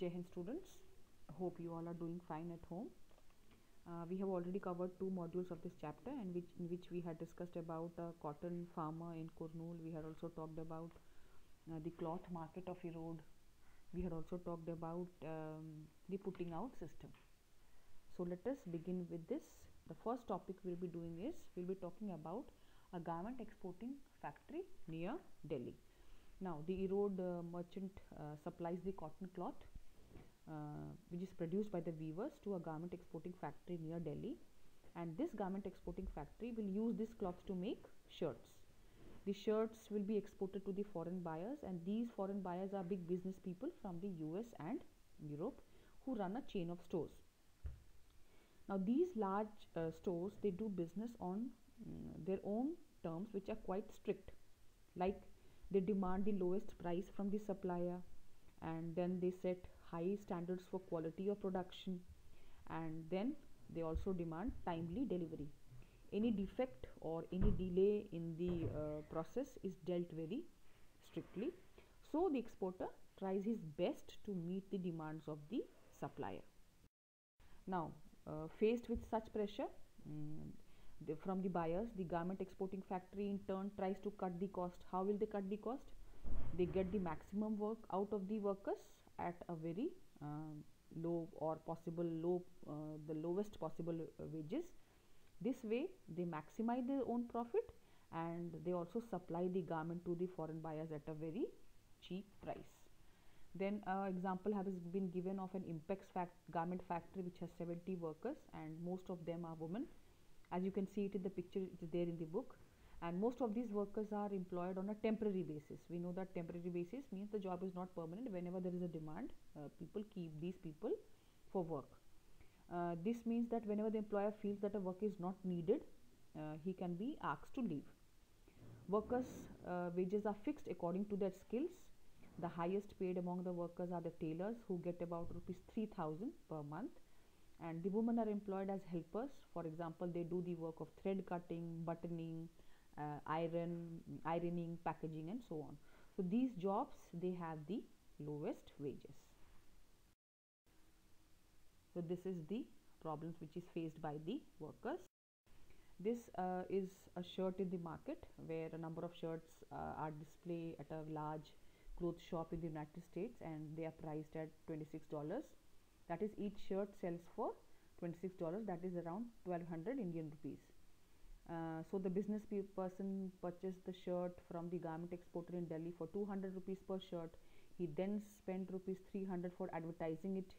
Jai Hind students, hope you all are doing fine at home. We have already covered 2 modules of this chapter, and in which we had discussed about cotton farmer in Kurnool. We had also talked about the cloth market of Erode. We had also talked about the putting out system. So let us begin with this. The first topic we'll be doing is we'll be talking about a garment exporting factory near Delhi. Now the Erode merchant supplies the cotton cloth which is produced by the weavers to a garment exporting factory near Delhi, and this garment exporting factory will use this cloth to make shirts. The shirts will be exported to the foreign buyers, and these foreign buyers are big business people from the US and Europe who run a chain of stores. Now these large stores, they do business on their own terms, which are quite strict, like they demand the lowest price from the supplier, and then they set high standards for quality of production, and then they also demand timely delivery. Any defect or any delay in the process is dealt very strictly. So the exporter tries his best to meet the demands of the supplier. Now faced with such pressure from the buyers, the garment exporting factory in turn tries to cut the cost. How will they cut the cost? They get the maximum work out of the workers at a very low or possible low the lowest possible wages. This way they maximize their own profit, and they also supply the garment to the foreign buyers at a very cheap price. Then example has been given of an Impex garment factory which has 70 workers, and most of them are women. As you can see it in the picture, it is there in the book, and most of these workers are employed on a temporary basis. We know that temporary basis means the job is not permanent. Whenever there is a demand, people keep these people for work. This means that whenever the employer feels that a work is not needed, he can be asked to leave. Workers' wages are fixed according to their skills. The highest paid among the workers are the tailors, who get about rupees 3,000 per month, and the women are employed as helpers. For example, they do the work of thread cutting, buttoning, ironing, packaging, and so on. So these jobs, they have the lowest wages. So this is the problems which is faced by the workers. This is a shirt in the market, where a number of shirts are displayed at a large clothes shop in the United States, and they are priced at $26. That is, each shirt sells for $26. That is around 1200 Indian rupees. So the business person purchased the shirt from the garment exporter in Delhi for 200 rupees per shirt. He then spent rupees 300 for advertising it,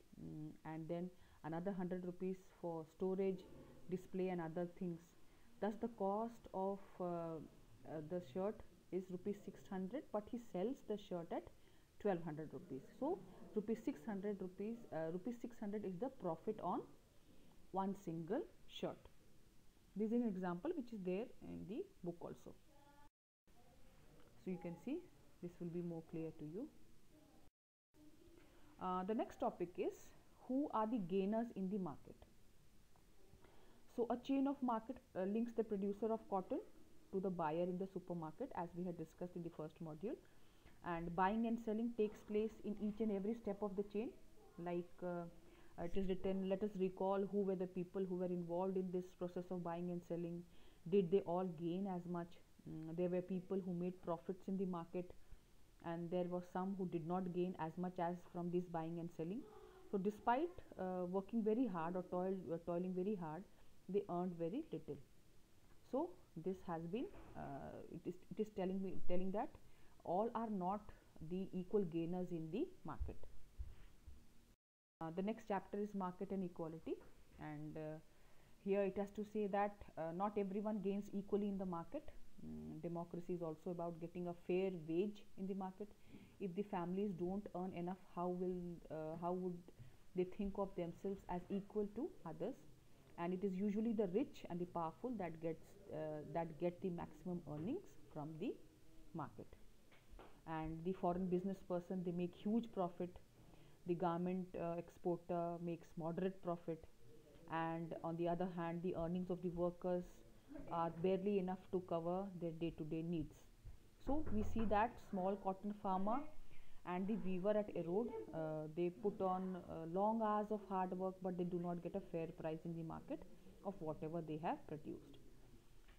and then another 100 rupees for storage, display, and other things. Thus the cost of the shirt is rupees 600, but he sells the shirt at 1200 rupees. So rupees 600 is the profit on one single shirt. This is an example which is there in the book also. So you can see this will be more clear to you. The next topic is, who are the gainers in the market? So a chain of market links the producer of cotton to the buyer in the supermarket, as we had discussed in the first module, and buying and selling takes place in each and every step of the chain. Like it is written, let us recall who were the people who were involved in this process of buying and selling. Did they all gain as much? There were people who made profits in the market, and there were some who did not gain as much as from this buying and selling. So despite working very hard or toiling very hard, they earned very little. So this has been it is telling that all are not the equal gainers in the market. The next chapter is market and equality, and here it has to say that not everyone gains equally in the market. Democracy is also about getting a fair wage in the market. If the families don't earn enough, how would they think of themselves as equal to others? And it is usually the rich and the powerful that get the maximum earnings from the market, and the foreign business person, they make huge profit. The garment exporter makes moderate profit, and on the other hand, the earnings of the workers are barely enough to cover their day-to-day needs. So we see that small cotton farmer and the weaver at a road, they put on long hours of hard work, but they do not get a fair price in the market of whatever they have produced.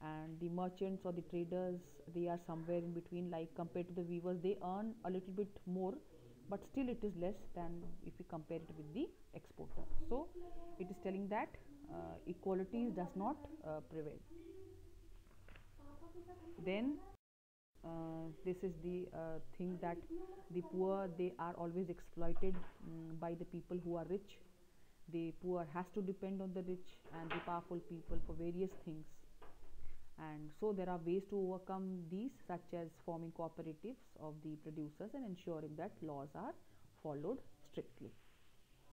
And the merchants or the traders, they are somewhere in between, like compared to the weavers they earn a little bit more, but still it is less than if we compare it with the exporter. So it is telling that equality does not prevail. Then this is the thing that the poor, they are always exploited by the people who are rich. The poor has to depend on the rich and the powerful people for various things. And so there are ways to overcome these, such as forming cooperatives of the producers and ensuring that laws are followed strictly.